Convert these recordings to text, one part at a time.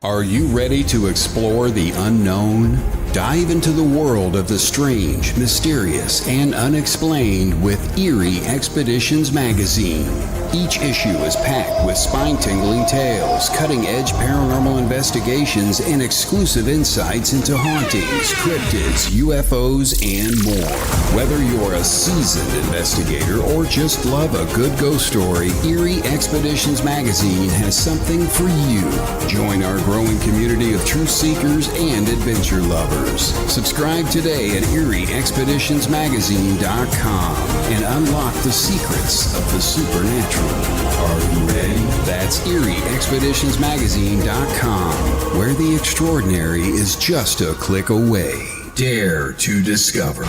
Are you ready to explore the unknown? Dive into the world of the strange, mysterious, and unexplained with Eerie Expeditions magazine. Each issue is packed with spine-tingling tales, cutting-edge paranormal investigations, and exclusive insights into hauntings, cryptids, UFOs, and more. Whether you're a seasoned investigator or just love a good ghost story, Eerie Expeditions magazine has something for you. Join our growing community of truth seekers and adventure lovers. Subscribe today at EerieExpeditionsMagazine.com and unlock the secrets of the supernatural. Are you ready? That's EerieExpeditionsMagazine.com, where the extraordinary is just a click away. Dare to discover.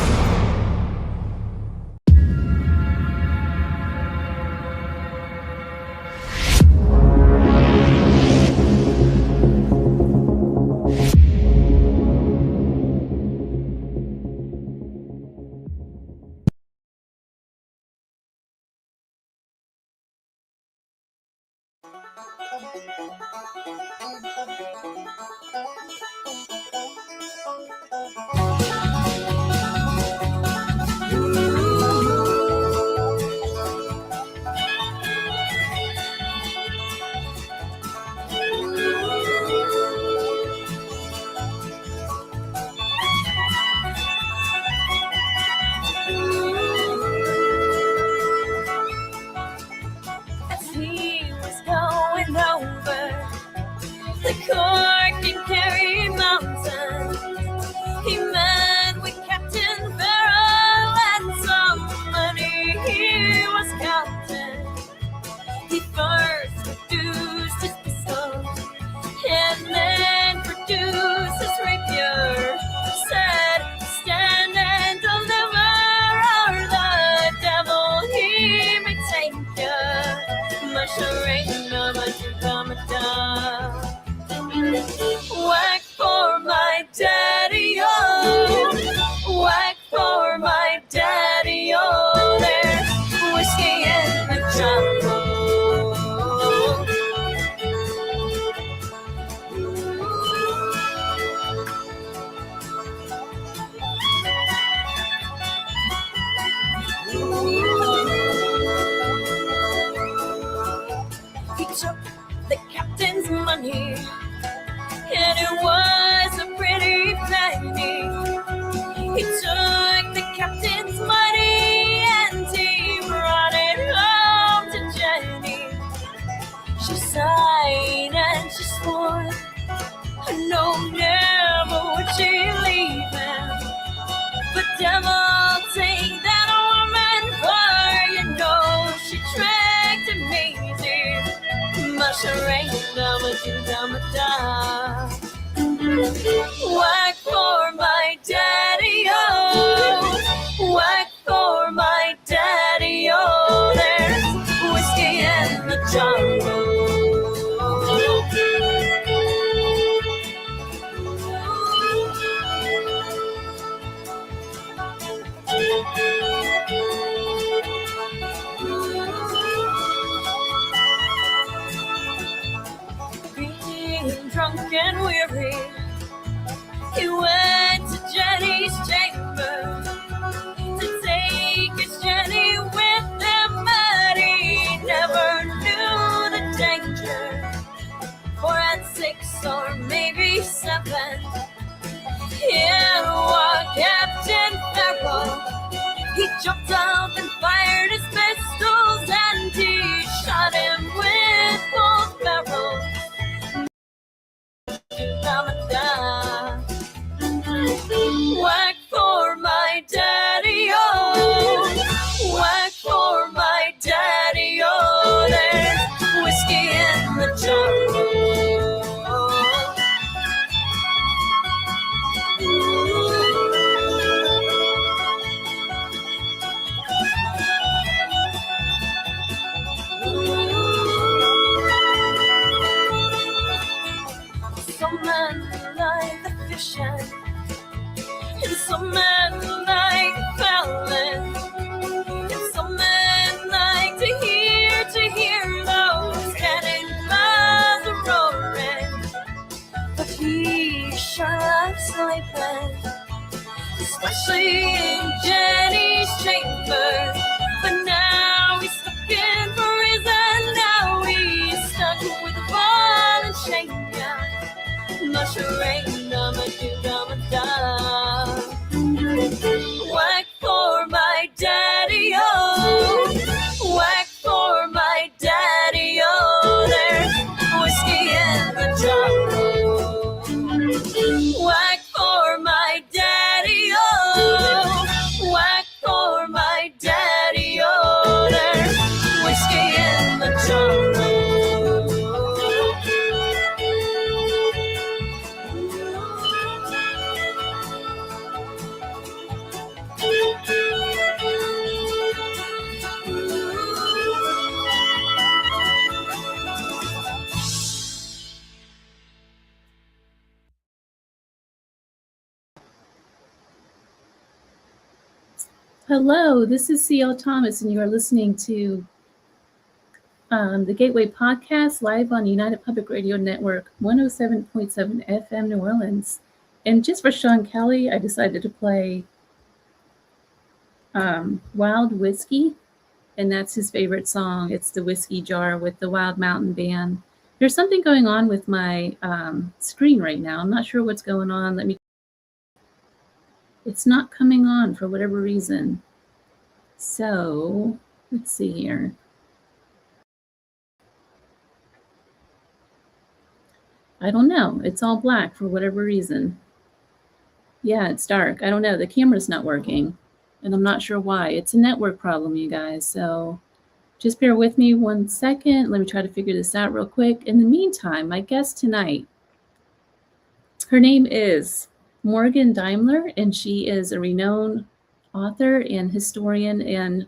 Whack for my daddy-o, whack for my daddy-o, there's whiskey in the jungle. Being drunk and weary, he went to Jenny's chamber to take his Jenny with him, but he never knew the danger. For at 6 or maybe 7, here walked Captain Farrell. He jumped up and fired his pistols, and he shot him with both barrels. seeing Jenny's chamber, but now he's stuck in prison. Now he's stuck with a ball and chain. Mushroom, whack for my daddy, oh, whack for my daddy, oh, there's whiskey in the jar. Whack for my daddy, oh, whack for my daddy, oh, there's whiskey in the jar. Hello, this is C.L. Thomas, and you are listening to the Gateway Podcast live on United Public Radio Network, 107.7 FM New Orleans. And just for Sean Kelly, I decided to play Wild Whiskey, and that's his favorite song. It's the Whiskey Jar with the Wild Mountain Band. There's something going on with my screen right now. I'm not sure what's going on. It's not coming on for whatever reason. So let's see here. I don't know. It's all black for whatever reason. Yeah, it's dark. I don't know. The camera's not working, and I'm not sure why. It's a network problem, you guys. So just bear with me 1 second. Let me try to figure this out real quick. In the meantime, my guest tonight, her name is Morgan Daimler, and she is a renowned author and historian. And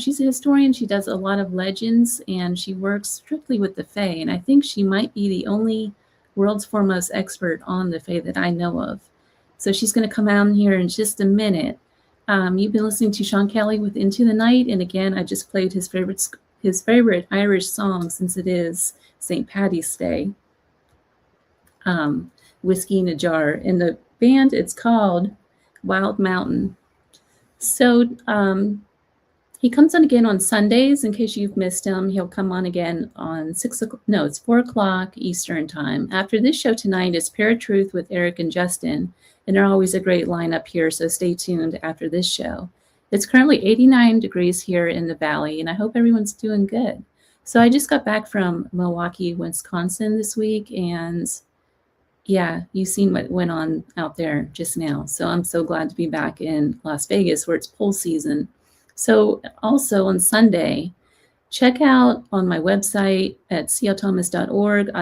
she's a historian. She does a lot of legends, and she works strictly with the Fae. And I think she might be the only world's foremost expert on the Fae that I know of. So she's going to come out here in just a minute. You've been listening to Sean Kelly with Into the Night, and again, I just played his favorite Irish song, since it is St. Paddy's Day. Whiskey in a Jar. And the band, it's called Wild Mountain. So he comes on again on Sundays. In case you've missed him, he'll come on again on 4 o'clock Eastern time. After this show tonight is Paratruth with Eric and Justin, and they're always a great lineup here, so stay tuned after this show. It's currently 89 degrees here in the valley, and I hope everyone's doing good. So I just got back from Milwaukee, Wisconsin this week, and yeah, you've seen what went on out there just now. So I'm so glad to be back in Las Vegas, where it's pool season. So also on Sunday, check out on my website at clthomas.org.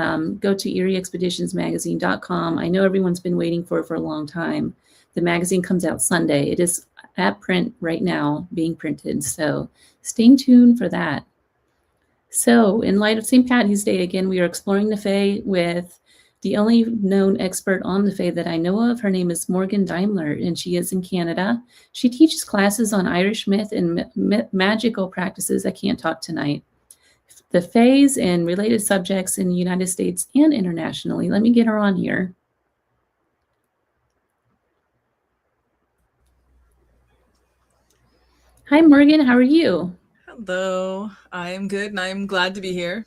Go to erieexpeditionsmagazine.com. I know everyone's been waiting for it for a long time. The magazine comes out Sunday. It is at print right now, being printed. So stay tuned for that. So in light of St. Paddy's Day, again, we are exploring the Fae with the only known expert on the Fae that I know of. Her name is Morgan Daimler, and she is in Canada. She teaches classes on Irish myth and magical practices. I can't talk tonight. The Faes and related subjects in the United States and internationally. Let me get her on here. Hi, Morgan. How are you? Hello. I am good, and I'm glad to be here.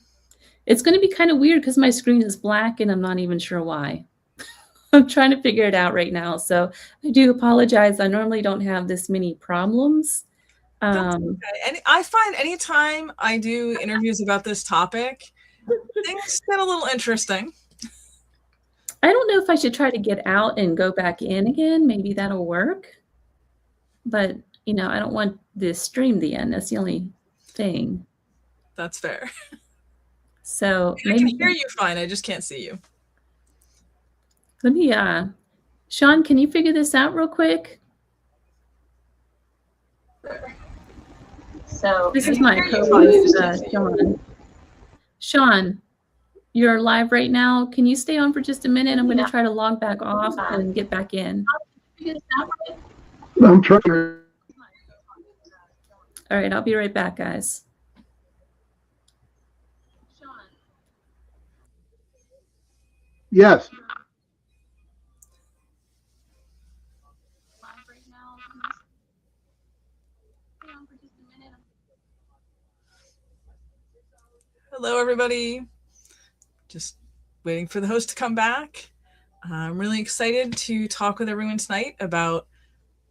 It's going to be kind of weird because my screen is black and I'm not even sure why. I'm trying to figure it out right now. So I do apologize. I normally don't have this many problems. That's okay. And I find anytime I do interviews about this topic, things get a little interesting. I don't know if I should try to get out and go back in again. Maybe that'll work. But, I don't want this stream to end. That's the only thing. That's fair. So I can hear you fine. I just can't see you. Let me, Sean, can you figure this out real quick? So this is my co-host, Sean. Sean, you're live right now. Can you stay on for just a minute? I'm going to try to log back off and get back in. I'm trying. All right, I'll be right back, guys. Yes. Hello, everybody. Just waiting for the host to come back. I'm really excited to talk with everyone tonight about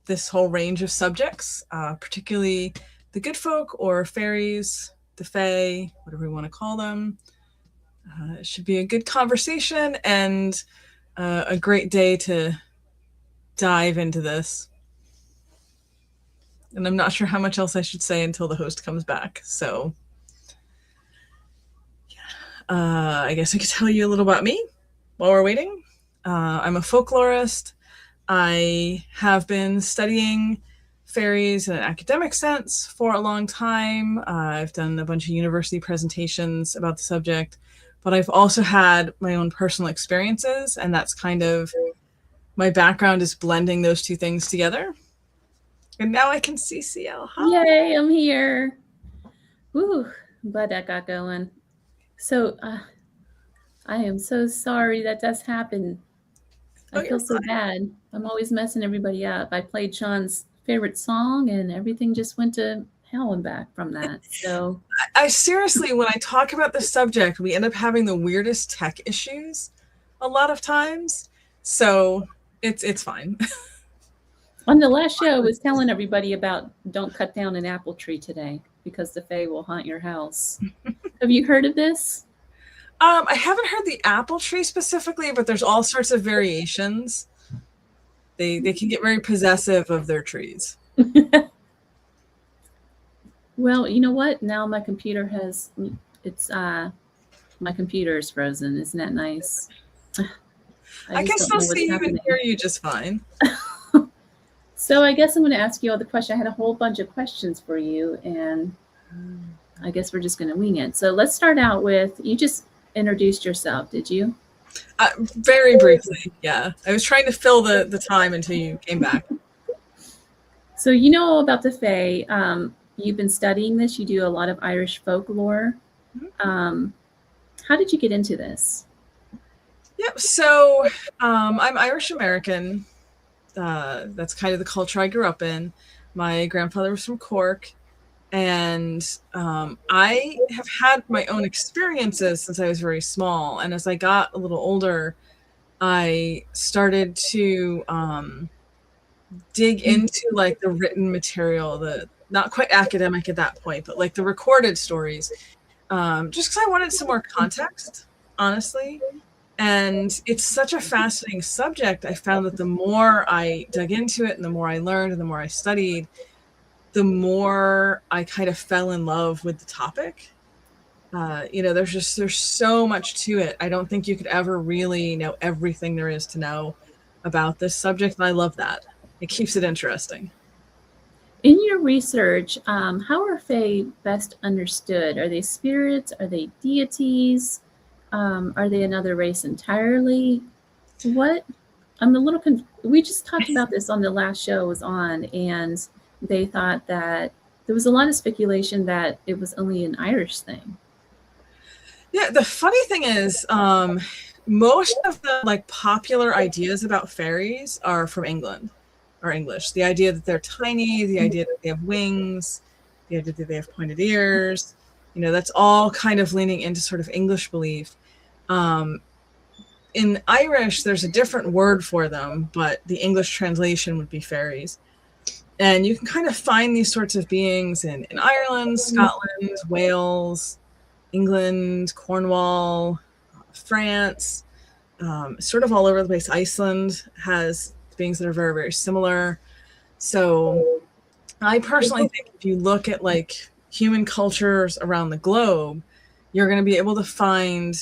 this whole range of subjects, particularly the good folk or fairies, the fae, whatever we want to call them. It should be a good conversation and a great day to dive into this. And I'm not sure how much else I should say until the host comes back. So I guess I could tell you a little about me while we're waiting. I'm a folklorist. I have been studying fairies in an academic sense for a long time. I've done a bunch of university presentations about the subject, but I've also had my own personal experiences, and that's kind of my background is blending those two things together. And now I can see CL. Hi. Yay, I'm here. Woo, I'm glad that got going. So I am so sorry that that's happened. I feel so bad. I'm always messing everybody up. I played Sean's favorite song and everything just went to hell and back from that. So I seriously, when I talk about this subject, we end up having the weirdest tech issues a lot of times. So it's fine. On the last show, I was telling everybody about don't cut down an apple tree today because the fae will haunt your house. Have you heard of this? I haven't heard the apple tree specifically, but there's all sorts of variations. They can get very possessive of their trees. Well, you know what? Now my computer has my computer is frozen. Isn't that nice? I can still see you and hear you just fine. So I guess I'm going to ask you all the questions. I had a whole bunch of questions for you, and I guess we're just going to wing it. So let's start out with, you just introduced yourself, did you? Very briefly, yeah. I was trying to fill the time until you came back. So you know all about the fae. You've been studying this. You do a lot of Irish folklore. How did you get into this? Yep. So I'm Irish American. That's kind of the culture I grew up in. My grandfather was from Cork, and I have had my own experiences since I was very small. And as I got a little older, I started to dig into like the written material, the not quite academic at that point, but like the recorded stories, just because I wanted some more context, honestly. And it's such a fascinating subject. I found that the more I dug into it and the more I learned and the more I studied, the more I kind of fell in love with the topic. There's so much to it. I don't think you could ever really know everything there is to know about this subject. And I love that. It keeps it interesting. In your research, how are fae best understood? Are they spirits? Are they deities? Are they another race entirely? What? I'm a little we just talked about this on the last show I was on, and they thought that there was a lot of speculation that it was only an Irish thing. Yeah, the funny thing is, most of the like popular ideas about fairies are from England or English. The idea that they're tiny, the idea that they have wings, the idea that they have pointed ears, that's all kind of leaning into sort of English belief. In Irish, there's a different word for them, but the English translation would be fairies. And you can kind of find these sorts of beings in Ireland, Scotland, Wales, England, Cornwall, France, sort of all over the place. Iceland has beings that are very, very similar. So I personally think if you look at like human cultures around the globe, you're going to be able to find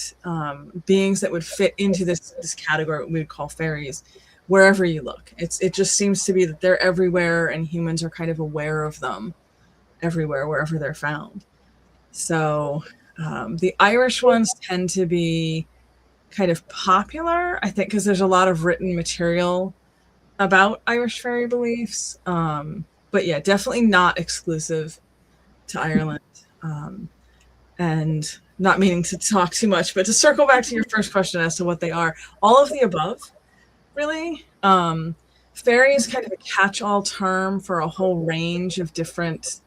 beings that would fit into this category, what we would call fairies, wherever you look. It just seems to be that they're everywhere, and humans are kind of aware of them everywhere, wherever they're found. So the Irish ones tend to be kind of popular, I think, because there's a lot of written material about Irish fairy beliefs. But yeah, definitely not exclusive to Ireland. And not meaning to talk too much, but to circle back to your first question as to what they are, all of the above, really. Fairy is kind of a catch-all term for a whole range of different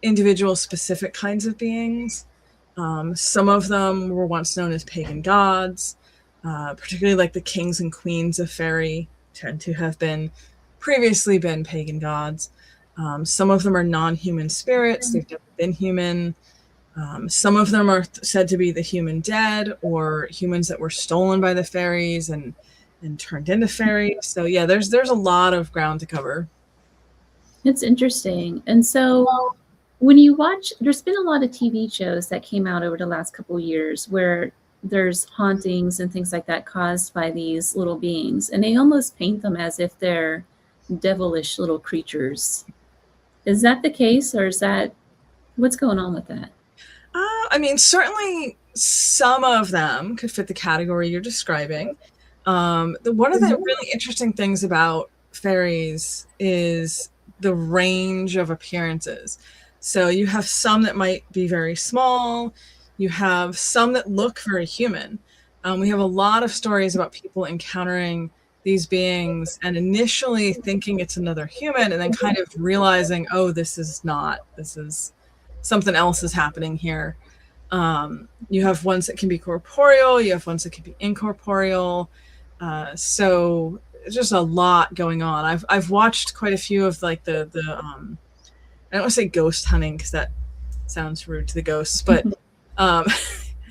individual specific kinds of beings. Some of them were once known as pagan gods, particularly like the kings and queens of fairy tend to have previously been pagan gods. Some of them are non-human spirits. They've never been human. Some of them are said to be the human dead or humans that were stolen by the fairies and turned into fairies. So yeah, there's a lot of ground to cover. It's interesting. And so when you watch, there's been a lot of TV shows that came out over the last couple of years where there's hauntings and things like that caused by these little beings, and they almost paint them as if they're devilish little creatures. Is that the case, or is that what's going on with that? I mean, certainly some of them could fit the category you're describing. One of the really interesting things about fairies is the range of appearances. So you have some that might be very small. You have some that look very human. We have a lot of stories about people encountering these beings and initially thinking it's another human and then kind of realizing, oh, this is not, this is something else is happening here. You have ones that can be corporeal, you have ones that can be incorporeal. So it's just a lot going on. I've watched quite a few of like the I don't want to say ghost hunting because that sounds rude to the ghosts, but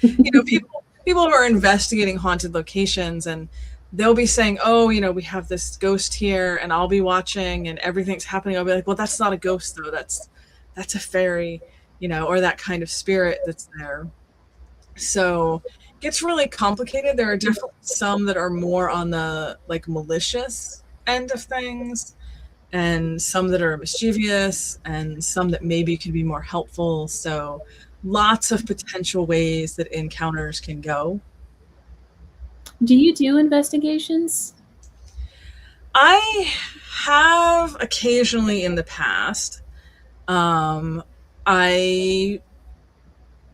you know, people who are investigating haunted locations and they'll be saying, oh, you know, we have this ghost here, and I'll be watching and everything's happening. I'll be like, well, that's not a ghost though. That's a fairy, you know, or that kind of spirit that's there. So it gets really complicated. There are definitely some that are more on the like malicious end of things, and some that are mischievous, and some that maybe could be more helpful. So lots of potential ways that encounters can go. Do you do investigations? I have occasionally in the past. I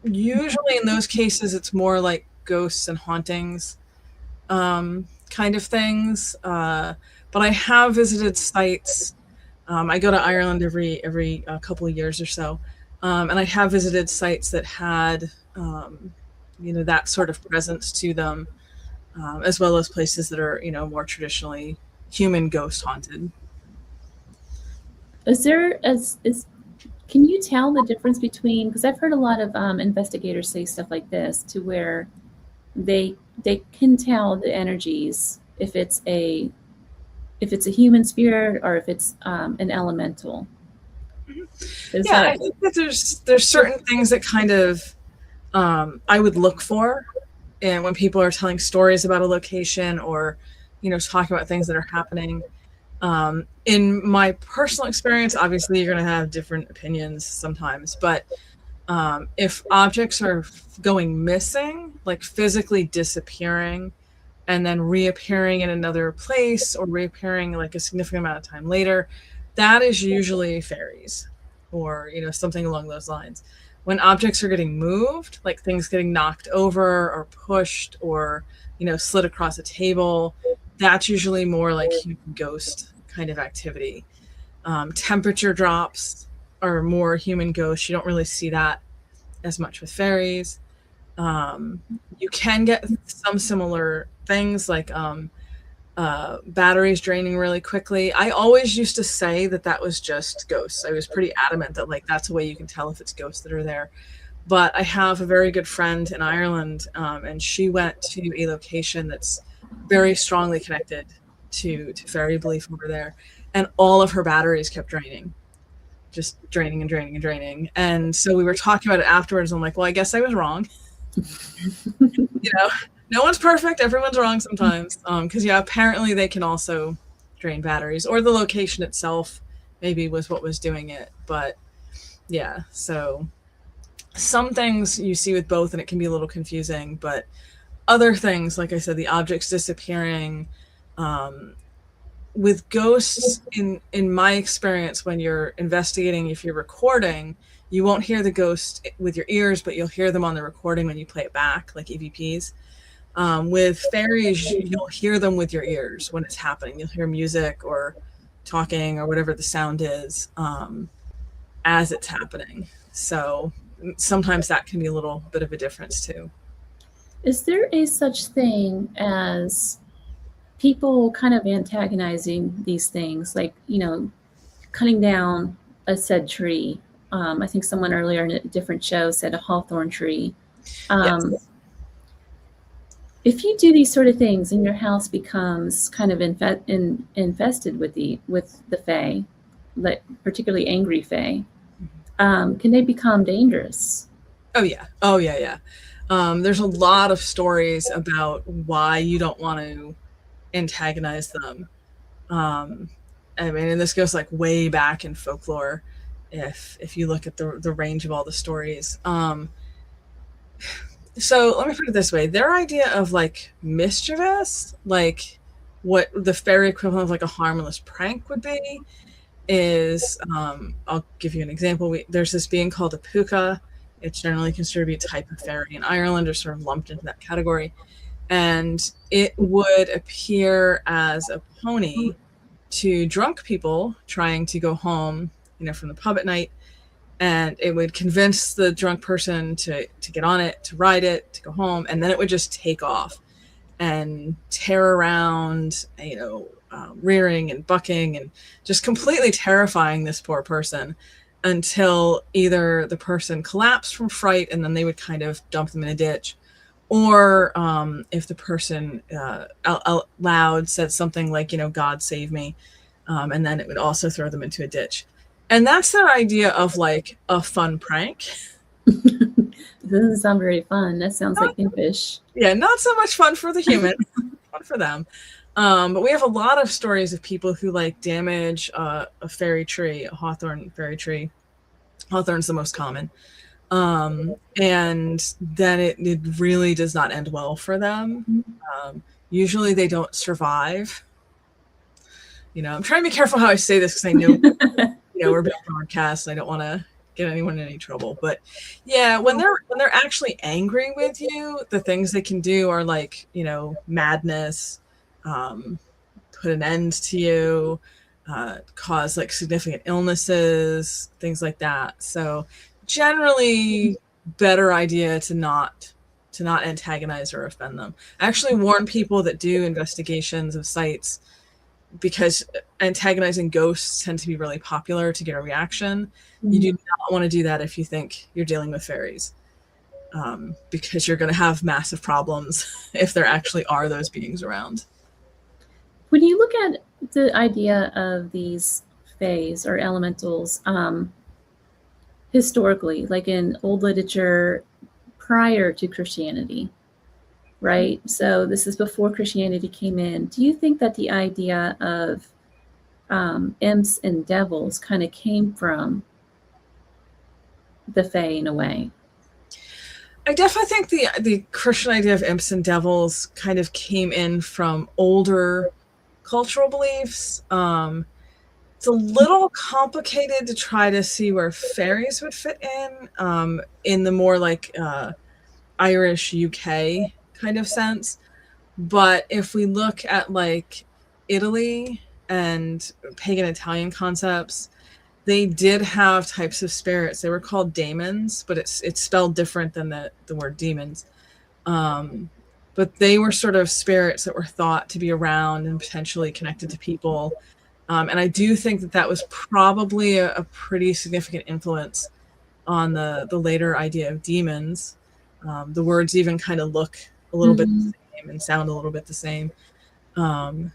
usually in those cases it's more like ghosts and hauntings kind of things. But I have visited sites. I go to Ireland every couple of years or so, and I have visited sites that had you know, that sort of presence to them. As well as places that are, you know, more traditionally human ghost haunted. Can you tell the difference between, because I've heard a lot of investigators say stuff like this, to where they can tell the energies if it's a human spirit or if it's an elemental. I think that there's certain things that kind of I would look for. And when people are telling stories about a location or, you know, talking about things that are happening, in my personal experience, obviously you're going to have different opinions sometimes, but if objects are going missing, like physically disappearing and then reappearing in another place or reappearing like a significant amount of time later, that is usually fairies or, you know, something along those lines. When objects are getting moved, like things getting knocked over or pushed or, you know, slid across a table, that's usually more like human ghost kind of activity. Temperature drops are more human ghosts. You don't really see that as much with fairies. You can get some similar things like batteries draining really quickly. I always used to say that was just ghosts. I was pretty adamant that like that's a way you can tell if it's ghosts that are there. But I have a very good friend in Ireland, and she went to a location that's very strongly connected to fairy belief over there, and all of her batteries kept draining, just draining and draining and draining. And so we were talking about it afterwards. I'm like, well, I guess I was wrong. You know, no one's perfect. Everyone's wrong sometimes. Because yeah, apparently they can also drain batteries, or the location itself maybe was what was doing it. But yeah, so some things you see with both, and it can be a little confusing. But other things, like I said, the objects disappearing. With ghosts, in my experience, when you're investigating, if you're recording, you won't hear the ghost with your ears, but you'll hear them on the recording when you play it back, like EVPs. With fairies, you'll hear them with your ears when it's happening. You'll hear music or talking or whatever the sound is as it's happening. So sometimes that can be a little bit of a difference too. Is there a such thing as people kind of antagonizing these things, like, cutting down a said tree? I think someone earlier in a different show said a hawthorn tree. Yes. If you do these sort of things and your house becomes kind of infested with the fae, like particularly angry fae, can they become dangerous? Oh yeah. There's a lot of stories about why you don't want to antagonize them. I mean, and this goes like way back in folklore. If you look at the range of all the stories. So let me put it this way: their idea of like mischievous, like what the fairy equivalent of like a harmless prank would be, is I'll give you an example. There's this being called a puka. It's generally considered to be a type of fairy in Ireland, or sort of lumped into that category. And it would appear as a pony to drunk people trying to go home, from the pub at night. And it would convince the drunk person to get on it, to ride it, to go home. And then it would just take off and tear around, rearing and bucking and just completely terrifying this poor person, until either the person collapsed from fright and then they would kind of dump them in a ditch, or if the person out loud said something like, God save me, and then it would also throw them into a ditch. And that's their idea of like a fun prank. It doesn't sound very fun. That sounds like impish. Yeah, not so much fun for the human, fun for them. But we have a lot of stories of people who like damage a fairy tree, a hawthorn fairy tree. Hawthorn's the most common. And then it really does not end well for them. Usually they don't survive. I'm trying to be careful how I say this, because I know, we're being broadcast. I don't want to get anyone in any trouble. But yeah, when they're actually angry with you, the things they can do are like, madness, put an end to you, cause like significant illnesses, things like that. So generally, better idea to not antagonize or offend them. I actually warn people that do investigations of sites, because antagonizing ghosts tend to be really popular to get a reaction. You do not want to do that if you think you're dealing with fairies, because you're going to have massive problems if there actually are those beings around. When you look at the idea of these fays or elementals, historically, like in old literature prior to Christianity, right? So this is before Christianity came in. Do you think that the idea of imps and devils kind of came from the fae in a way? I definitely think the Christian idea of imps and devils kind of came in from older cultural beliefs. It's a little complicated to try to see where fairies would fit in the more like Irish UK kind of sense. But if we look at like Italy and pagan Italian concepts, they did have types of spirits. They were called daemons, but it's spelled different than the word demons. But they were sort of spirits that were thought to be around and potentially connected to people. And I do think that was probably a pretty significant influence on the later idea of demons. The words even kind of look a little bit the same and sound a little bit the same.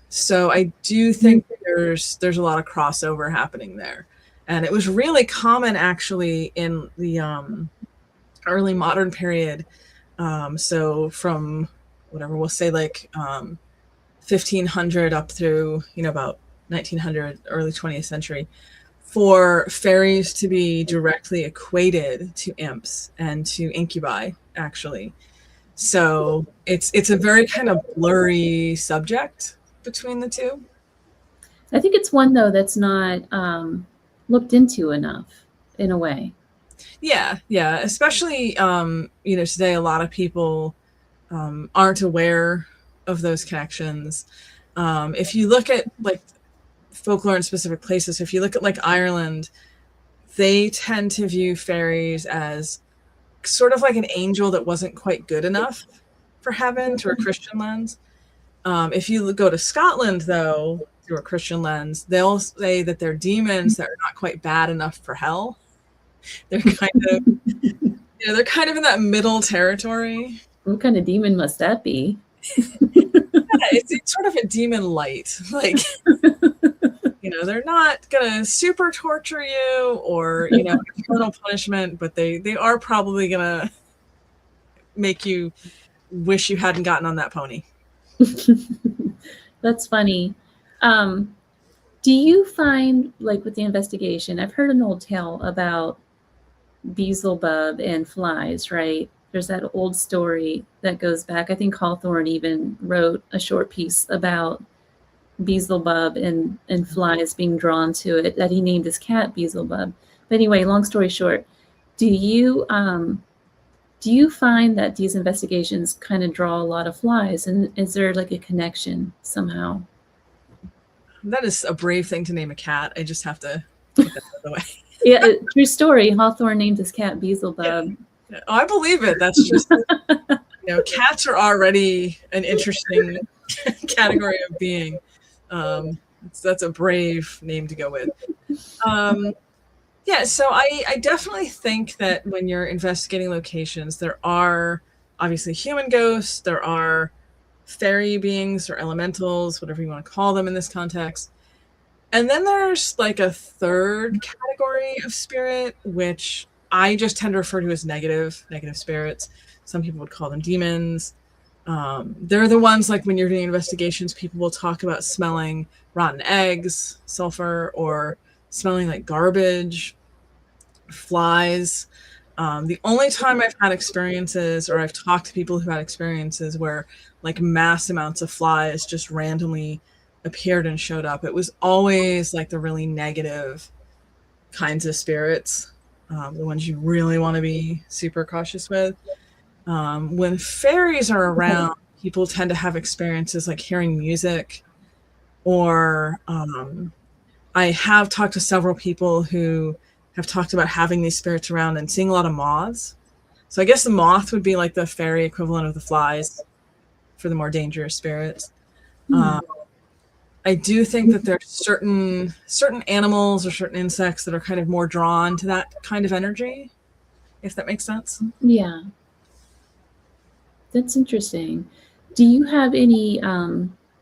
So I do think there's a lot of crossover happening there. And it was really common actually in the early modern period. So from whatever, we'll say like 1500 up through, about 1900, early 20th century, for fairies to be directly equated to imps and to incubi, actually. So it's a very kind of blurry subject between the two. I think it's one, though, that's not looked into enough, in a way. Yeah. Especially, today a lot of people aren't aware of those connections. If you look at like folklore in specific places, if you look at like Ireland, they tend to view fairies as sort of like an angel that wasn't quite good enough for heaven through a Christian lens. If you go to Scotland, though, through a Christian lens, they'll say that they're demons that are not quite bad enough for hell. They're kind of, they're kind of in that middle territory. What kind of demon must that be? Yeah, it's sort of a demon light. Like, they're not gonna super torture you or eternal punishment, but they are probably gonna make you wish you hadn't gotten on that pony. That's funny. Do you find, like with the investigation, I've heard an old tale about Beelzebub and flies, right? There's that old story that goes back. I think Hawthorne even wrote a short piece about Beelzebub and flies being drawn to it, that he named his cat Beelzebub. But anyway, long story short, do you find that these investigations kind of draw a lot of flies, and is there like a connection somehow? That is a brave thing to name a cat. I just have to put that out of the way. Yeah, true story. Hawthorne named his cat Beelzebub. Yeah. Oh, I believe it. That's just cats are already an interesting category of being. That's a brave name to go with. Yeah, so I definitely think that when you're investigating locations, there are obviously human ghosts, there are fairy beings or elementals, whatever you want to call them in this context. And then there's like a third category of spirit, which I just tend to refer to as negative spirits. Some people would call them demons. They're the ones, like when you're doing investigations, people will talk about smelling rotten eggs, sulfur, or smelling like garbage, flies. The only time I've had experiences, or I've talked to people who had experiences where like mass amounts of flies just randomly appeared and showed up, it was always like the really negative kinds of spirits, the ones you really want to be super cautious with. When fairies are around, people tend to have experiences like hearing music, or I have talked to several people who have talked about having these spirits around and seeing a lot of moths. So I guess the moth would be like the fairy equivalent of the flies for the more dangerous spirits. I do think that there's certain animals or certain insects that are kind of more drawn to that kind of energy, if that makes sense. Yeah. That's interesting. Do you have any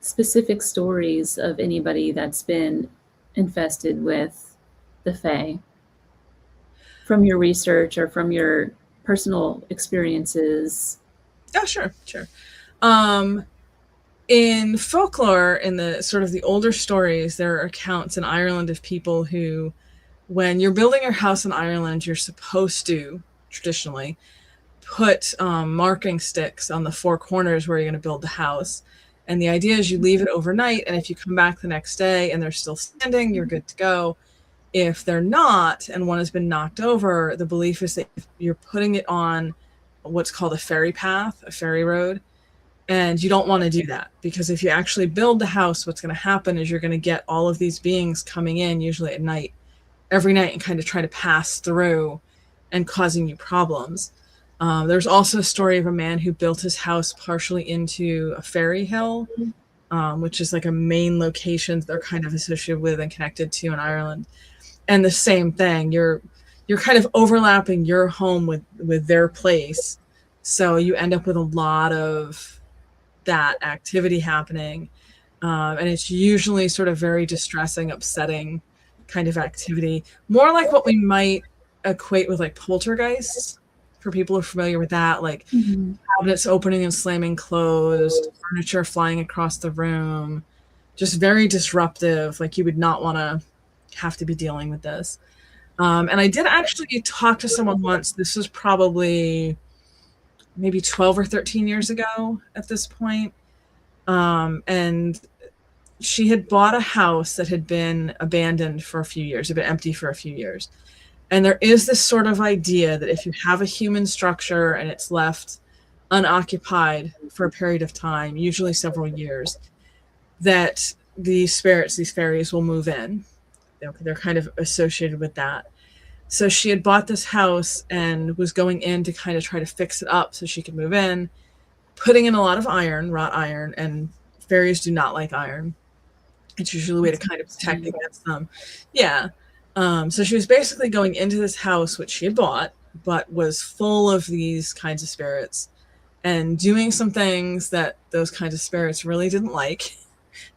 specific stories of anybody that's been infested with the Fae from your research or from your personal experiences? Oh, sure. In folklore, in the sort of the older stories, there are accounts in Ireland of people who, when you're building your house in Ireland, you're supposed to, traditionally, put marking sticks on the four corners where you're going to build the house. And the idea is you leave it overnight, and if you come back the next day and they're still standing, you're good to go. If they're not, and one has been knocked over, the belief is that you're putting it on what's called a fairy path, a fairy road. And you don't want to do that, because if you actually build the house, what's going to happen is you're going to get all of these beings coming in, usually at night, every night, and kind of try to pass through and causing you problems. There's also a story of a man who built his house partially into a fairy hill, which is like a main location they're kind of associated with and connected to in Ireland. And the same thing, you're kind of overlapping your home with their place. So you end up with a lot of that activity happening. And it's usually sort of very distressing, upsetting kind of activity. More like what we might equate with like poltergeists, for people who are familiar with that, like cabinets opening and slamming closed, furniture flying across the room, just very disruptive. Like you would not want to have to be dealing with this. And I did actually talk to someone once. This was probably maybe 12 or 13 years ago at this point. And she had bought a house that had been abandoned for a few years, had been empty for a few years. And there is this sort of idea that if you have a human structure and it's left unoccupied for a period of time, usually several years, that these spirits, these fairies will move in. They're kind of associated with that. So she had bought this house and was going in to kind of try to fix it up so she could move in, putting in a lot of iron, wrought iron, and fairies do not like iron. It's usually a way to kind of protect against them. Yeah. So she was basically going into this house, which she had bought, but was full of these kinds of spirits and doing some things that those kinds of spirits really didn't like,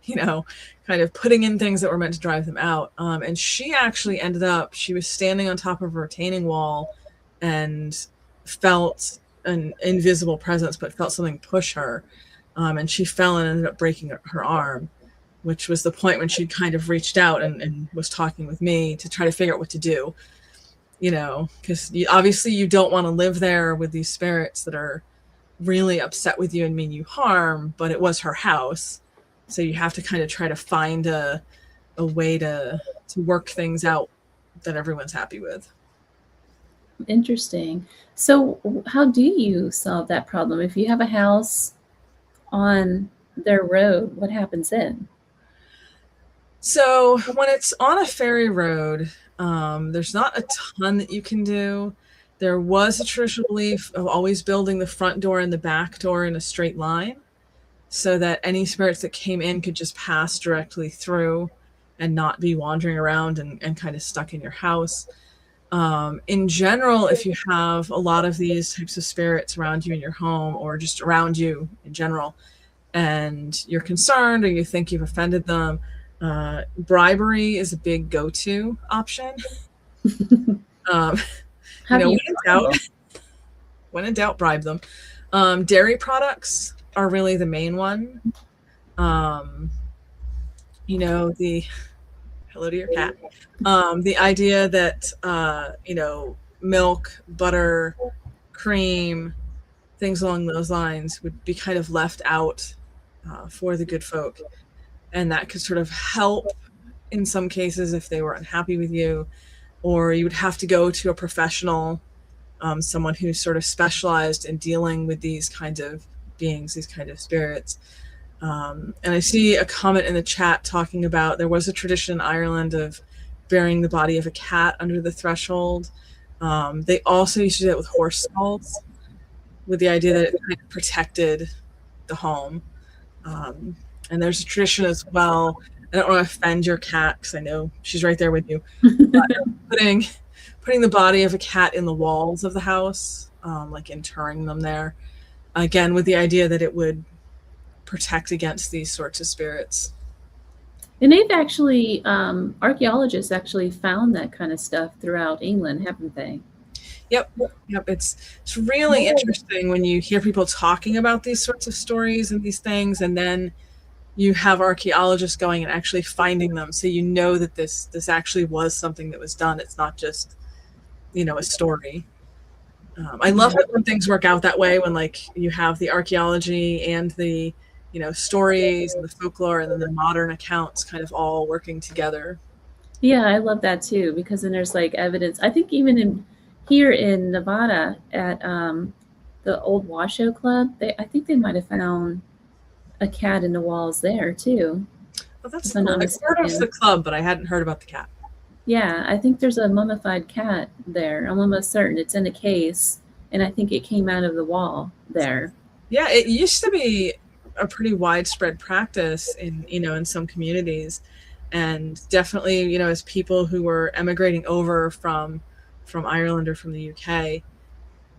kind of putting in things that were meant to drive them out. And she actually ended up, she was standing on top of a retaining wall and felt an invisible presence, but felt something push her. And she fell and ended up breaking her arm, which was the point when she'd kind of reached out and was talking with me to try to figure out what to do, because obviously you don't want to live there with these spirits that are really upset with you and mean you harm, but it was her house. So you have to kind of try to find a way to work things out that everyone's happy with. Interesting. So how do you solve that problem? If you have a house on their road, what happens then? So when it's on a fairy road, there's not a ton that you can do. There was a traditional belief of always building the front door and the back door in a straight line so that any spirits that came in could just pass directly through and not be wandering around and kind of stuck in your house. In general, if you have a lot of these types of spirits around you in your home or just around you in general, and you're concerned or you think you've offended them, bribery is a big go-to option. When in doubt, bribe them. Dairy products are really the main one. Hello to your cat. The idea that, milk, butter, cream, things along those lines would be kind of left out for the good folk. And that could sort of help in some cases if they were unhappy with you, or you would have to go to a professional, someone who's sort of specialized in dealing with these kinds of beings, these kind of spirits. And I see a comment in the chat talking about there was a tradition in Ireland of burying the body of a cat under the threshold. They also used to do that with horse skulls, with the idea that it kind of protected the home. And there's a tradition as well. I don't want to offend your cat because I know she's right there with you. Putting the body of a cat in the walls of the house, like interring them there, again with the idea that it would protect against these sorts of spirits. And they've actually, archaeologists actually found that kind of stuff throughout England, haven't they? Yep. It's really interesting when you hear people talking about these sorts of stories and these things, and then you have archaeologists going and actually finding them, so you know that this actually was something that was done. It's not just a story. I love it when things work out that way, when like you have the archaeology and the stories and the folklore and then the modern accounts kind of all working together. Yeah, I love that too, because then there's like evidence. I think even here in Nevada at the old Washoe Club, I think they might have found a cat in the walls there too. Oh, that's cool. I've heard of the club, but I hadn't heard about the cat. Yeah, I think there's a mummified cat there. I'm almost certain it's in a case, and I think it came out of the wall there. Yeah, it used to be a pretty widespread practice in some communities, and definitely as people who were emigrating over from Ireland or from the UK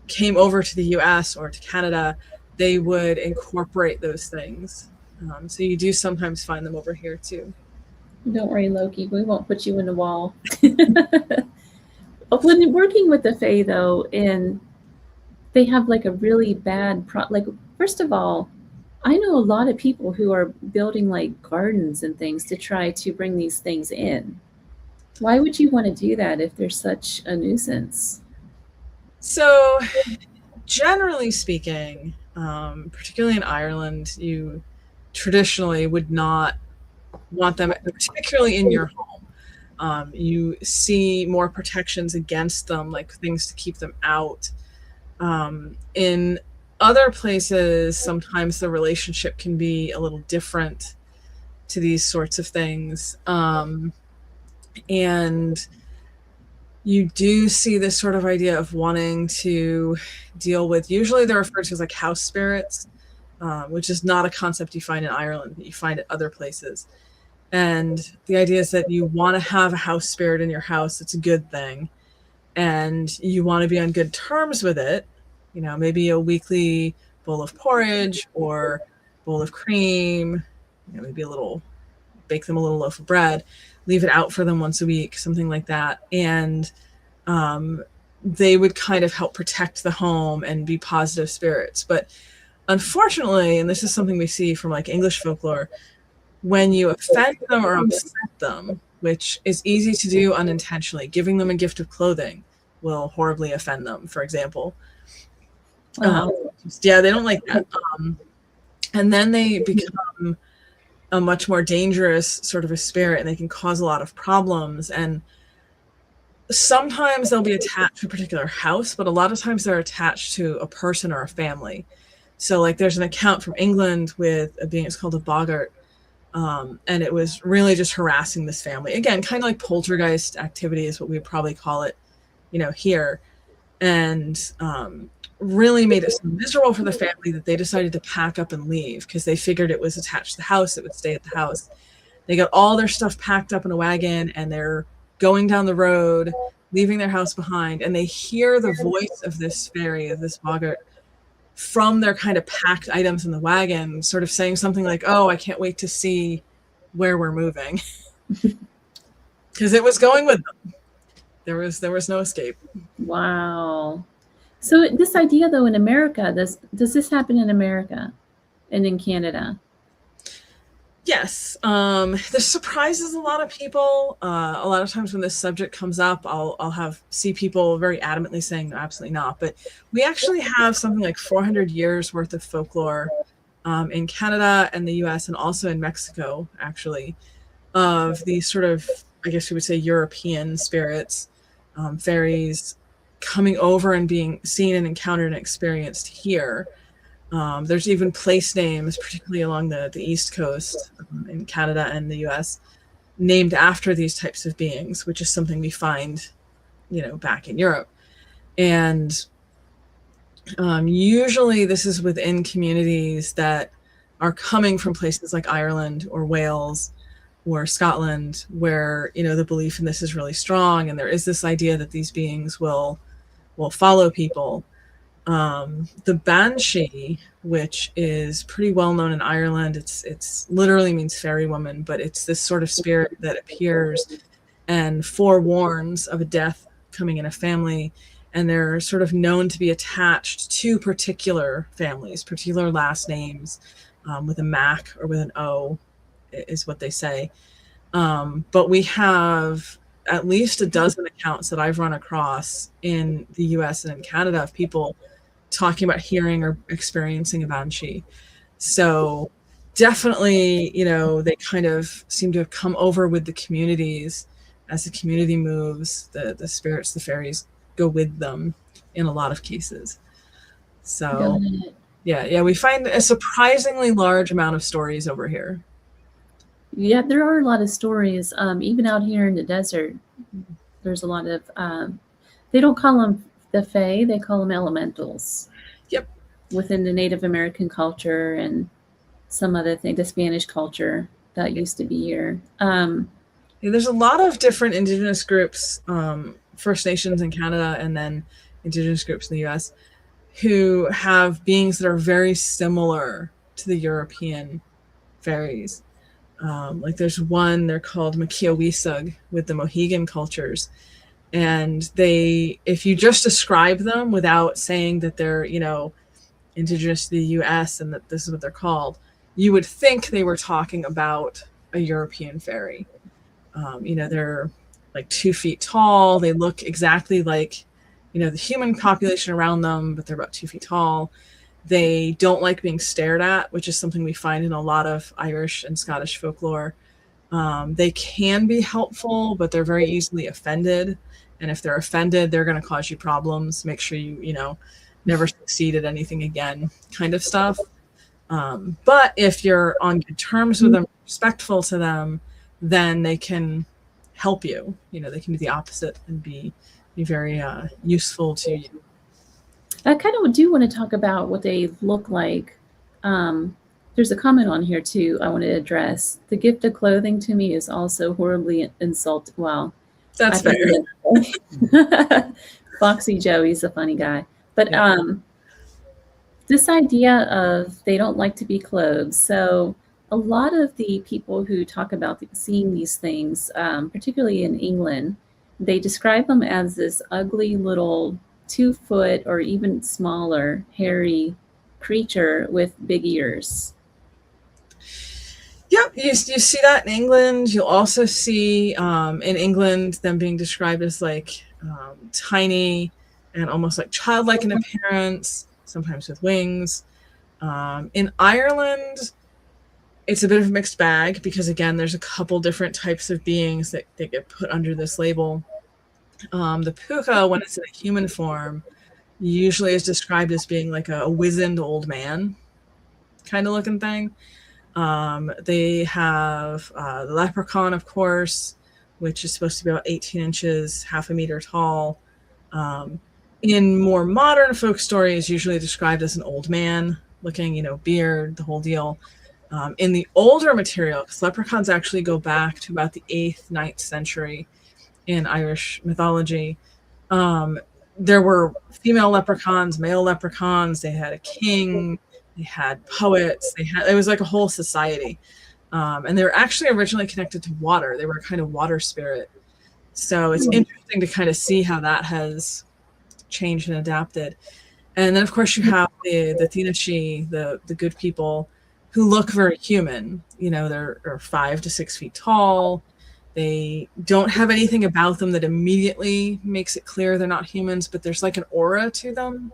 came over to the US or to Canada, they would incorporate those things. So you do sometimes find them over here too. Don't worry, Loki, we won't put you in the wall. When working with the Fae though, and they have like a really bad first of all, I know a lot of people who are building like gardens and things to try to bring these things in. Why would you want to do that if they're such a nuisance? So generally speaking, particularly in Ireland, you traditionally would not want them, particularly in your home. You see more protections against them, like things to keep them out. In other places, sometimes the relationship can be a little different to these sorts of things. And you do see this sort of idea of wanting to deal with, usually they're referred to as like house spirits, which is not a concept you find in Ireland, but you find it other places. And the idea is that you want to have a house spirit in your house. It's a good thing. And you want to be on good terms with it. You know, maybe a weekly bowl of porridge or bowl of cream, you know, maybe bake them a little loaf of bread, leave it out for them once a week, something like that. And they would kind of help protect the home and be positive spirits. But unfortunately, and this is something we see from like English folklore, when you offend them or upset them, which is easy to do unintentionally, giving them a gift of clothing will horribly offend them, for example. Yeah, they don't like that. And then they become a much more dangerous sort of a spirit, and they can cause a lot of problems. And sometimes they'll be attached to a particular house, but a lot of times they're attached to a person or a family. So like there's an account from England with a being, it's called a boggart, and it was really just harassing this family. Again, kind of like poltergeist activity is what we would probably call it, you know, here. And really made it so miserable for the family that they decided to pack up and leave because they figured it was attached to the house, it would stay at the house. They got all their stuff packed up in a wagon and they're going down the road, leaving their house behind, and they hear the voice of this fairy, of this boggart, from their kind of packed items in the wagon, sort of saying something like, "Oh, I can't wait to see where we're moving." Because it was going with them. There was no escape. Wow. So this idea, though, in America, does this happen in America and in Canada? Yes. This surprises a lot of people. A lot of times when this subject comes up, I'll see people very adamantly saying, no, absolutely not. But we actually have something like 400 years worth of folklore in Canada and the US and also in Mexico, actually, of these sort of, I guess you would say, European spirits, fairies, coming over and being seen and encountered and experienced here. There's even place names, particularly along the East Coast in Canada and the US, named after these types of beings, which is something we find, you know, back in Europe. And usually this is within communities that are coming from places like Ireland or Wales or Scotland, where, you know, the belief in this is really strong. And there is this idea that these beings will follow people. The banshee, which is pretty well known in Ireland, it's literally means fairy woman, but it's this sort of spirit that appears and forewarns of a death coming in a family. And they're sort of known to be attached to particular families, particular last names, with a Mac or with an O is what they say. But we have at least a dozen accounts that I've run across in the US and in Canada of people talking about hearing or experiencing a banshee. So definitely, you know, they kind of seem to have come over with the communities. As the community moves, the spirits, the fairies go with them in a lot of cases. So yeah, we find a surprisingly large amount of stories over here. Yeah, there are a lot of stories. Even out here in the desert, there's a lot of, they don't call them the fae, they call them elementals. Yep. Within the Native American culture and some other thing, the Spanish culture that used to be here. Yeah, there's a lot of different indigenous groups, First Nations in Canada and then indigenous groups in the US, who have beings that are very similar to the European fairies. Like there's one, they're called Makiawisug with the Mohegan cultures. And they, if you just describe them without saying that they're, you know, indigenous to the US and that this is what they're called, you would think they were talking about a European fairy. You know, they're like 2 feet tall. They look exactly like, you know, the human population around them, but they're about 2 feet tall. They don't like being stared at, which is something we find in a lot of Irish and Scottish folklore. They can be helpful, but they're very easily offended. And if they're offended, they're going to cause you problems. Make sure you know, never succeed at anything again, kind of stuff. But if you're on good terms with them, respectful to them, then they can help you. You know, they can do the opposite and be be very useful to you. I kind of do want to talk about what they look like. There's a comment on here too I want to address. The gift of clothing to me is also horribly insulting. Well, That's fair. Foxy Joe, he's a funny guy. But this idea of they don't like to be clothed. So a lot of the people who talk about seeing these things, particularly in England, they describe them as this ugly little 2-foot or even smaller, hairy creature with big ears. Yep, you see that in England. You'll also see in England them being described as like tiny and almost like childlike in appearance, sometimes with wings. In Ireland, it's a bit of a mixed bag because, again, there's a couple different types of beings that get put under this label. The puka, when it's in a human form, usually is described as being like a wizened old man kind of looking thing. They have the leprechaun, of course, which is supposed to be about 18 inches, half a meter tall. In more modern folk stories, usually described as an old man looking, beard, the whole deal. In the older material, because leprechauns actually go back to about the 8th, 9th century in Irish mythology, there were female leprechauns, male leprechauns. They had a king. They had poets. It was like a whole society. And they were actually originally connected to water. They were a kind of water spirit. So it's interesting to kind of see how that has changed and adapted. And then, of course, you have the Tinashi, the good people, who look very human. They're 5 to 6 feet tall. They don't have anything about them that immediately makes it clear they're not humans, but there's like an aura to them.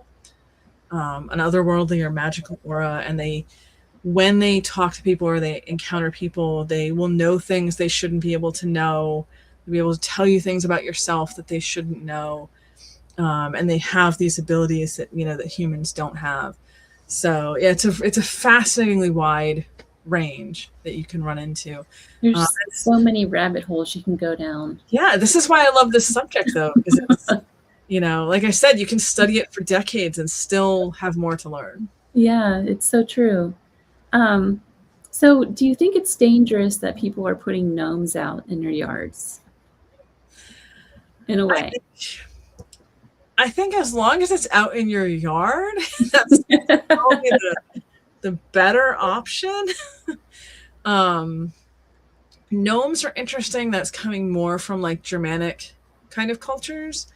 An otherworldly or magical aura, and when they talk to people or they encounter people, they will know things they shouldn't be able to know. They'll be able to tell you things about yourself that they shouldn't know, and they have these abilities that that humans don't have. So yeah, it's a fascinatingly wide range that you can run into. There's so many rabbit holes you can go down. Yeah, this is why I love this subject, though, because it's like I said, you can study it for decades and still have more to learn. Yeah, it's so true. So do you think it's dangerous that people are putting gnomes out in their yards? In a way. I think as long as it's out in your yard, that's probably the better option. Gnomes are interesting. That's coming more from like Germanic kind of cultures.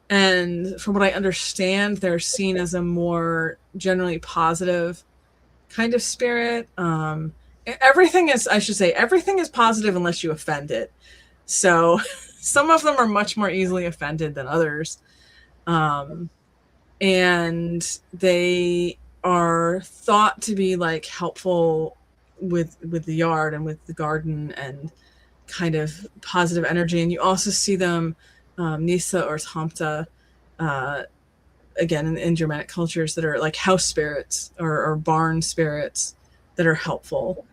And from what I understand, they're seen as a more generally positive kind of spirit. Everything is positive unless you offend it. So some of them are much more easily offended than others. And they are thought to be like helpful with the yard and with the garden and kind of positive energy. And you also see them Nisa or Tamta, again in Germanic cultures, that are like house spirits or barn spirits that are helpful.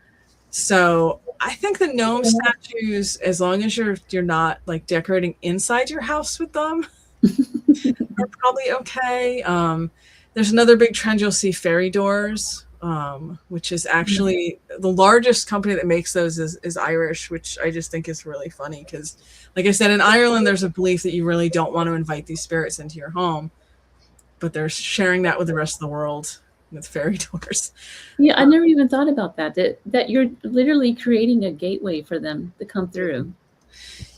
So I think the gnome statues, as long as you're not like decorating inside your house with them, are probably okay. There's another big trend you'll see, fairy doors, which is actually the largest company that makes those is Irish, which I just think is really funny because, like I said, in Ireland, there's a belief that you really don't want to invite these spirits into your home, but they're sharing that with the rest of the world with fairy doors. Yeah, I never even thought about that you're literally creating a gateway for them to come through.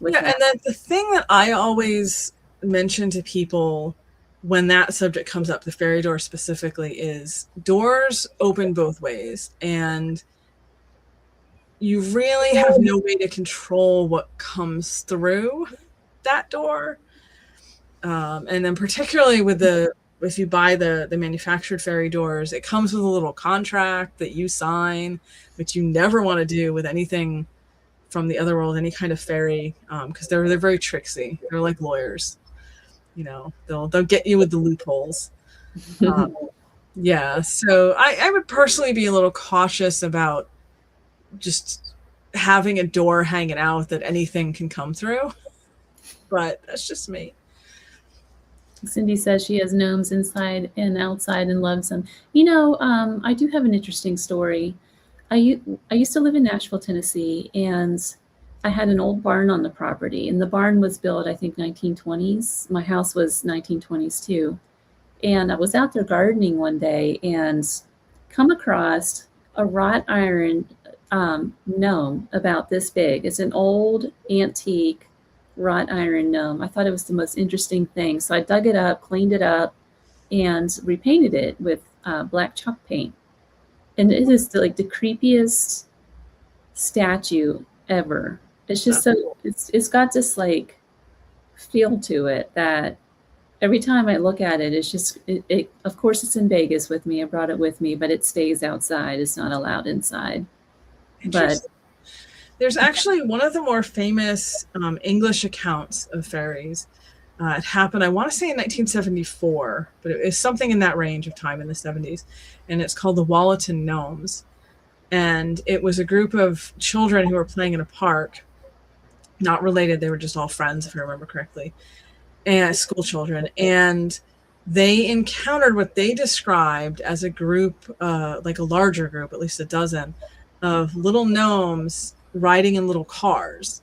Yeah, and then the thing that I always mention to people when that subject comes up, the fairy door specifically, is doors open both ways, and you really have no way to control what comes through that door. And then particularly if you buy the manufactured fairy doors, it comes with a little contract that you sign, which you never want to do with anything from the other world, any kind of fairy, because they're very tricksy. They're like lawyers. They'll get you with the loopholes. Yeah, so I would personally be a little cautious about just having a door hanging out that anything can come through, but that's just me. Cindy says she has gnomes inside and outside and loves them. I do have an interesting story. I used to live in Nashville, Tennessee, and I had an old barn on the property, and the barn was built, I think, 1920s. My house was 1920s too. And I was out there gardening one day and come across a wrought iron gnome about this big. It's an old antique wrought iron gnome. I thought it was the most interesting thing. So I dug it up, cleaned it up, and repainted it with black chalk paint. And it is like the creepiest statue ever. It's just so it's got this like feel to it that every time I look at it, it's just it of course it's in Vegas with me. I brought it with me, but it stays outside. It's not allowed inside. But there's actually one of the more famous English accounts of fairies. It happened, I want to say in 1974, but it was something in that range of time in the 70s. And it's called the Wollaton Gnomes. And it was a group of children who were playing in a park, not related. They were just all friends, if I remember correctly, and school children. And they encountered what they described as a group, like a larger group, at least a dozen, of little gnomes riding in little cars.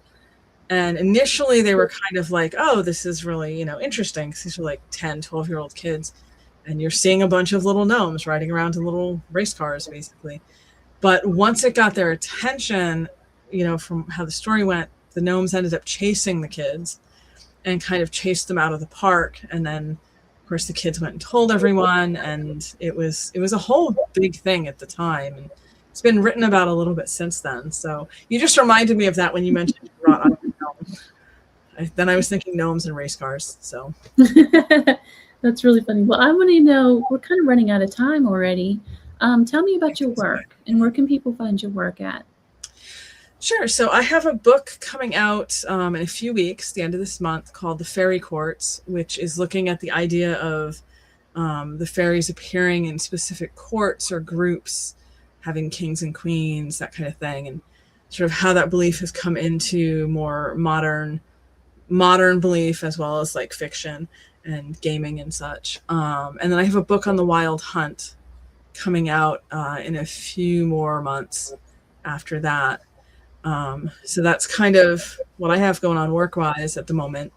And initially they were kind of like, oh, this is really, interesting. Because these were like 10, 12-year-old kids. And you're seeing a bunch of little gnomes riding around in little race cars, basically. But once it got their attention, from how the story went, the gnomes ended up chasing the kids and kind of chased them out of the park. And then, of course, the kids went and told everyone. And it was a whole big thing at the time. And it's been written about a little bit since then. So you just reminded me of that when you mentioned wrought iron gnome. Then I was thinking gnomes and race cars. So that's really funny. Well, I want to know, we're kind of running out of time already. Tell me about your work and where can people find your work at? Sure. So I have a book coming out in a few weeks, the end of this month, called The Fairy Courts, which is looking at the idea of the fairies appearing in specific courts or groups, having kings and queens, that kind of thing, and sort of how that belief has come into more modern belief, as well as like fiction and gaming and such. And then I have a book on the wild hunt coming out in a few more months after that. So that's kind of what I have going on work-wise at the moment.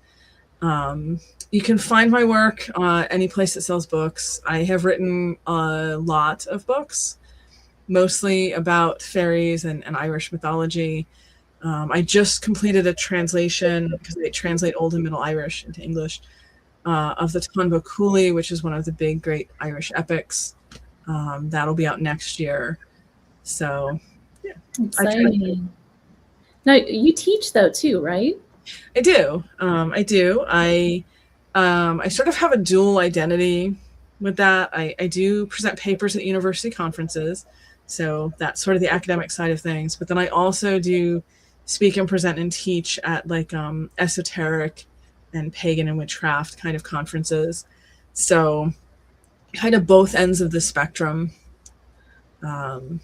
You can find my work any place that sells books. I have written a lot of books, mostly about fairies and Irish mythology. I just completed a translation, because they translate Old and Middle Irish into English, of the Tonbo Cooley, which is one of the big, great Irish epics. That'll be out next year. So, yeah. Exciting. Now, you teach, though, too, right? I do. I do. I sort of have a dual identity with that. I do present papers at university conferences. So that's sort of the academic side of things. But then I also do speak and present and teach at like esoteric and pagan and witchcraft kind of conferences. So kind of both ends of the spectrum. And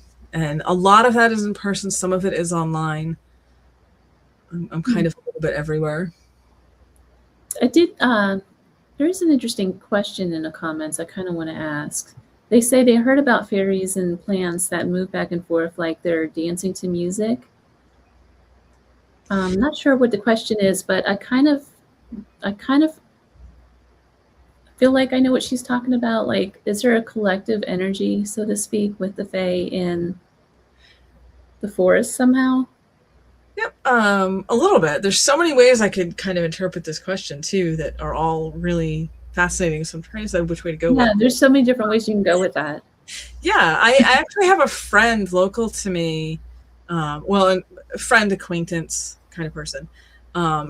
a lot of that is in person. Some of it is online. I'm kind of a little bit everywhere. I did. There's an interesting question in the comments I kind of want to ask. They say they heard about fairies and plants that move back and forth like they're dancing to music. I'm not sure what the question is, but I kind of feel like I know what she's talking about. Like, is there a collective energy, so to speak, with the fae in the forest somehow? Yep, a little bit. There's so many ways I could kind of interpret this question too that are all really fascinating. So I'm trying to decide which way to go. Yeah, there's so many different ways you can go with that. Yeah, I actually have a friend local to me, a friend, acquaintance kind of person,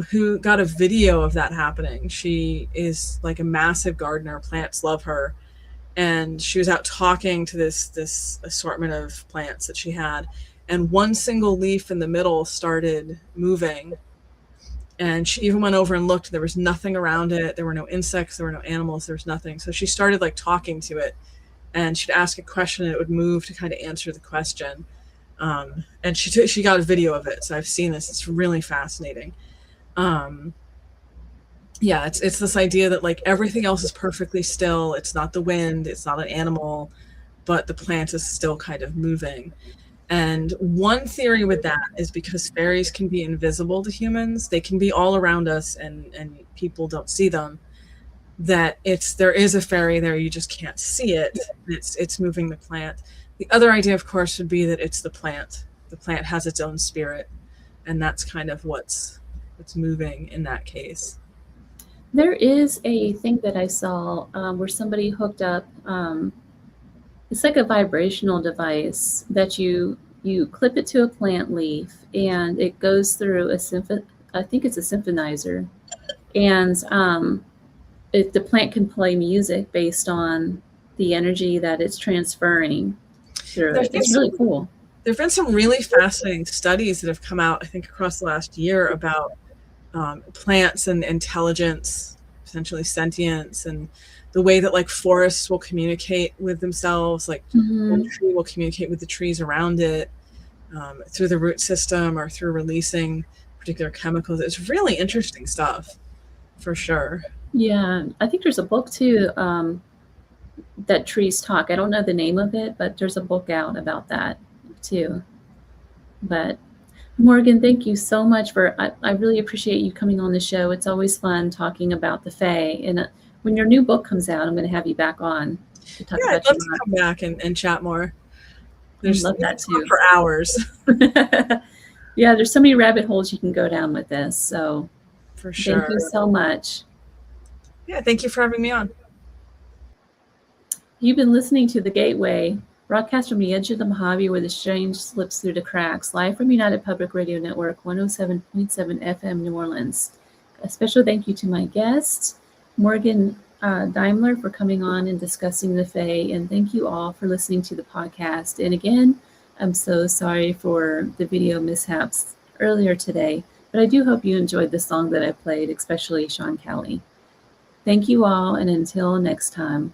who got a video of that happening. She is like a massive gardener. Plants love her. And she was out talking to this assortment of plants that she had. And one single leaf in the middle started moving. And she even went over and looked. There was nothing around it. There were no insects. There were no animals. There was nothing. So she started like talking to it. And she'd ask a question and it would move to kind of answer the question. And she got a video of it. So I've seen this. It's really fascinating. yeah, it's this idea that like everything else is perfectly still. It's not the wind, it's not an animal, but the plant is still kind of moving. And one theory with that is because fairies can be invisible to humans, they can be all around us and people don't see them, that there is a fairy there, you just can't see it. It's moving the plant. The other idea, of course, would be that it's the plant. The plant has its own spirit, and that's kind of what's moving in that case. There is a thing that I saw where somebody hooked up. It's like a vibrational device that you clip it to a plant leaf, and it goes through I think it's a symphonizer, and the plant can play music based on the energy that it's transferring through it. It's really cool. There have been some really fascinating studies that have come out, I think, across the last year about plants and intelligence, essentially sentience, and the way that like forests will communicate with themselves, like one tree will communicate with the trees around it through the root system or through releasing particular chemicals. It's really interesting stuff, for sure. Yeah, I think there's a book too that trees talk. I don't know the name of it, but there's a book out about that too. But Morgan, thank you so much I really appreciate you coming on the show. It's always fun talking about the Fae. And when your new book comes out, I'm going to have you back on to talk about I'd love to come back and chat more. I love that too. For hours. Yeah, there's so many rabbit holes you can go down with this. So for sure. Thank you so much. Yeah, thank you for having me on. You've been listening to The Gateway, broadcast from the edge of the Mojave where the strange slips through the cracks, live from United Public Radio Network, 107.7 FM, New Orleans. A special thank you to my guest, Morgan Daimler, for coming on and discussing the Fae, and thank you all for listening to the podcast. And again, I'm so sorry for the video mishaps earlier today, but I do hope you enjoyed the song that I played, especially Sean Kelly. Thank you all, and until next time.